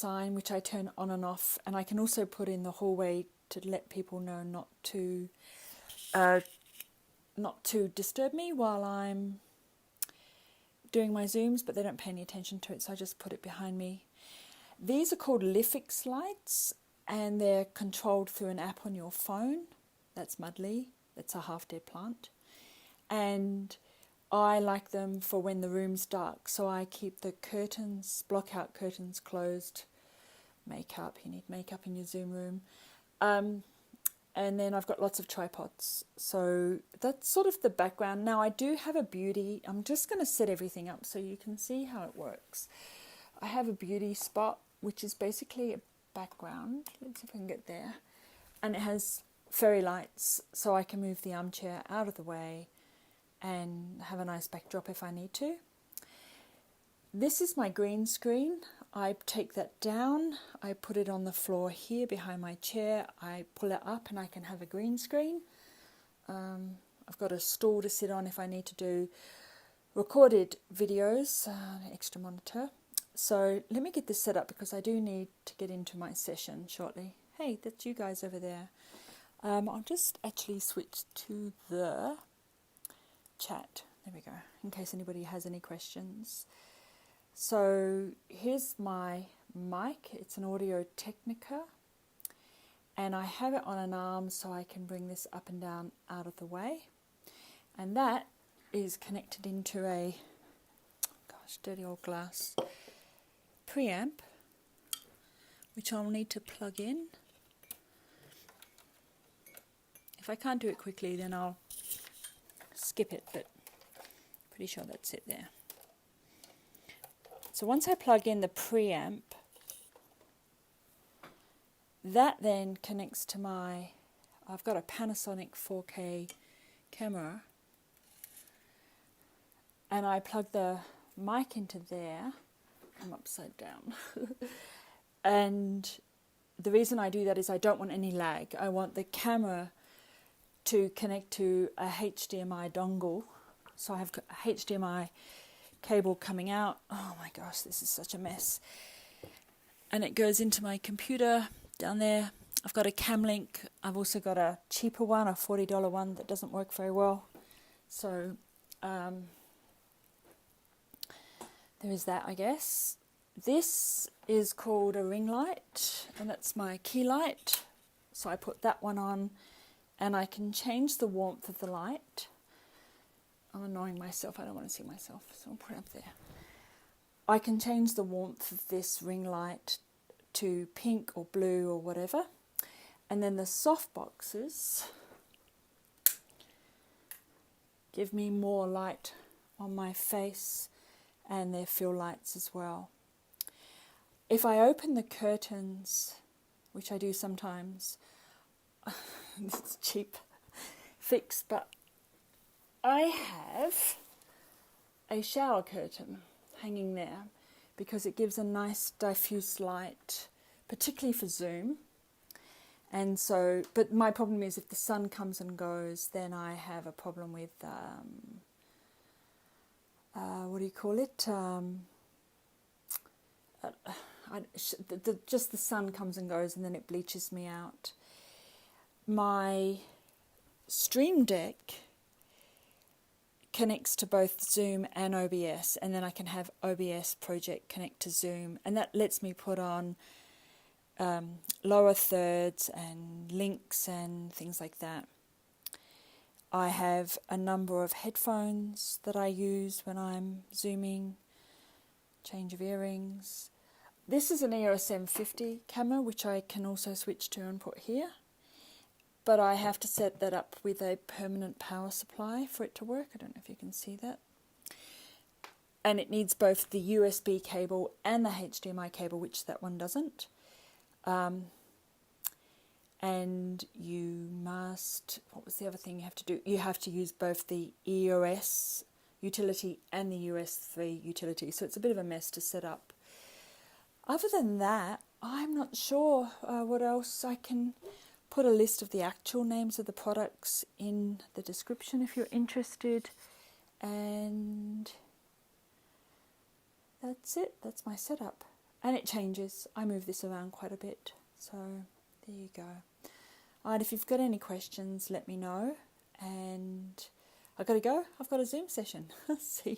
sign which I turn on and off, and I can also put in the hallway to let people know not to disturb me while I'm doing my Zooms, but they don't pay any attention to it, so I just put it behind me. These are called Lifx Lights, and they're controlled through an app on your phone. That's Mudley. That's a half-dead plant. And I like them for when the room's dark, so I keep the curtains, block-out curtains closed. Makeup, you need makeup in your Zoom room. And then I've got lots of tripods. So that's sort of the background. Now I do have a beauty. I'm just going to set everything up so you can see how it works. I have a beauty spot, which is basically a background. Let's see if I can get there. And it has fairy lights, so I can move the armchair out of the way and have a nice backdrop if I need to. This is my green screen. I take that down, I put it on the floor here behind my chair, I pull it up and I can have a green screen. I've got a stool to sit on if I need to do recorded videos, extra monitor. So let me get this set up because I do need to get into my session shortly. Hey, that's you guys over there. I'll just actually switch to the chat. There we go, in case anybody has any questions. So here's my mic. It's an Audio Technica, and I have it on an arm so I can bring this up and down out of the way. And that is connected into a, gosh, dirty old glass preamp, which I'll need to plug in. If I can't do it quickly, then I'll skip it, but pretty sure that's it there. So once I plug in the preamp, that then connects to my, I've got a Panasonic 4K camera, and I plug the mic into there. I'm upside down. And the reason I do that is I don't want any lag. I want the camera to connect to a HDMI dongle. So I have a HDMI cable coming out. Oh my gosh, this is such a mess. And it goes into my computer down there. I've got a cam link. I've also got a cheaper one, a $40 one that doesn't work very well. So there is that, I guess. This is called a ring light, and that's my key light. So I put that one on, and I can change the warmth of the light. I'm annoying myself, I don't want to see myself, so I'll put it up there. I can change the warmth of this ring light to pink or blue or whatever. And then the soft boxes give me more light on my face, and they're fill lights as well. If I open the curtains, which I do sometimes, it's a cheap fix, but I have a shower curtain hanging there because it gives a nice diffuse light, particularly for Zoom. And so, but my problem is if the sun comes and goes, then I have a problem with, what do you call it? Just the sun comes and goes and then it bleaches me out. My Stream Deck connects to both Zoom and OBS, and then I can have OBS project connect to Zoom, and that lets me put on lower thirds and links and things like that. I have a number of headphones that I use when I'm Zooming, change of earrings. This is an EOS M50 camera, which I can also switch to and put here. But I have to set that up with a permanent power supply for it to work. I don't know if you can see that. And it needs both the USB cable and the HDMI cable, which that one doesn't. And you must, what was the other thing you have to do? You have to use both the EOS utility and the USB utility. So it's a bit of a mess to set up. Other than that, I'm not sure what else I can put a list of the actual names of the products in the description if you're interested. And that's it. That's my setup. And it changes. I move this around quite a bit. So there you go. Alright, if you've got any questions, let me know. And I gotta go. I've got a Zoom session. See you.